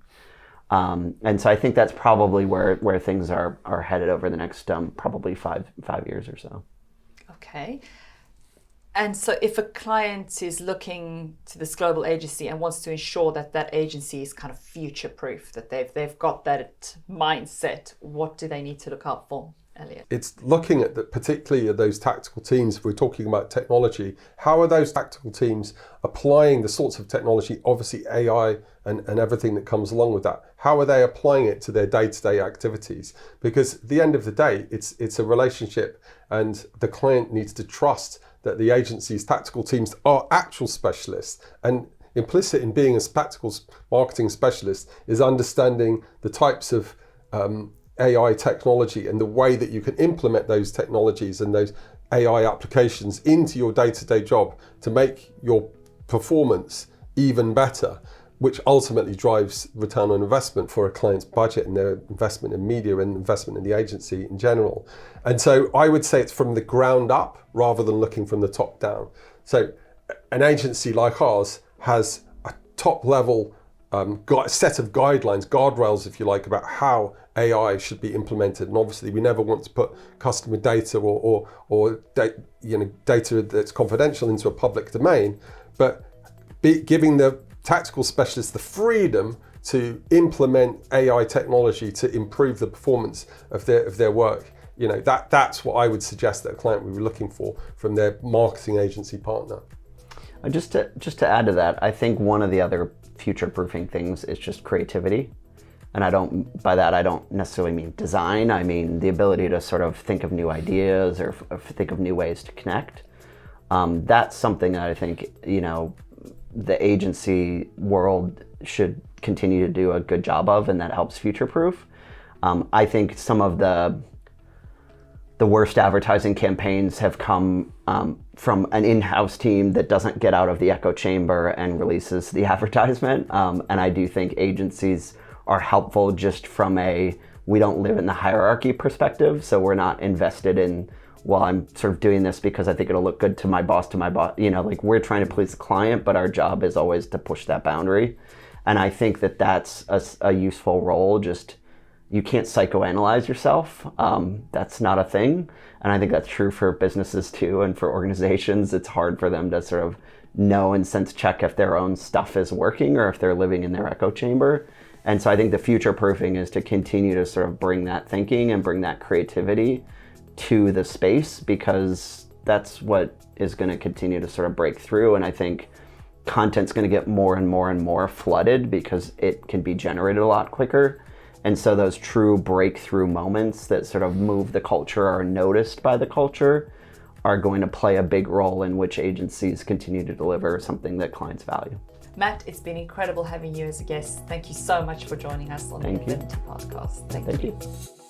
And so I think that's probably where things are headed over the next probably five years or so. Okay. And so if a client is looking to this global agency and wants to ensure that agency is kind of future-proof, that they've got that mindset, what do they need to look out for, Elliott? It's looking at particularly at those tactical teams. If we're talking about technology, how are those tactical teams applying the sorts of technology, obviously AI and everything that comes along with that? How are they applying it to their day-to-day activities? Because at the end of the day, it's a relationship, and the client needs to trust that the agency's tactical teams are actual specialists. And implicit in being a tactical marketing specialist is understanding the types of AI technology and the way that you can implement those technologies and those AI applications into your day-to-day job to make your performance even better, which ultimately drives return on investment for a client's budget and their investment in media and investment in the agency in general. And so I would say it's from the ground up rather than looking from the top down. So an agency like ours has a top level set of guidelines, guardrails, if you like, about how AI should be implemented. And obviously we never want to put customer data or data that's confidential into a public domain, but giving the tactical specialists the freedom to implement AI technology to improve the performance of their work. That's what I would suggest that a client would be looking for from their marketing agency partner. Just to add to that, I think one of the other future-proofing things is just creativity. And by that I don't necessarily mean design. I mean the ability to sort of think of new ideas or think of new ways to connect. That's something that I think, the agency world should continue to do a good job of, and that helps future-proof. I think some of the worst advertising campaigns have come from an in-house team that doesn't get out of the echo chamber and releases the advertisement. And I do think agencies are helpful just from we don't live in the hierarchy perspective. So we're not invested in, well, I'm sort of doing this because I think it'll look good to my boss, we're trying to please the client, but our job is always to push that boundary. And I think that that's a useful role. Just, you can't psychoanalyze yourself. That's not a thing. And I think that's true for businesses too, and for organizations. It's hard for them to sort of know and sense check if their own stuff is working or if they're living in their echo chamber. And so I think the future proofing is to continue to sort of bring that thinking and bring that creativity to the space, because that's what is going to continue to sort of break through. And I think content's going to get more and more and more flooded because it can be generated a lot quicker. And so those true breakthrough moments that sort of move the culture or are noticed by the culture are going to play a big role in which agencies continue to deliver something that clients value. Matt, it's been incredible having you as a guest. Thank you so much for joining us on the Affinity podcast. Thank you.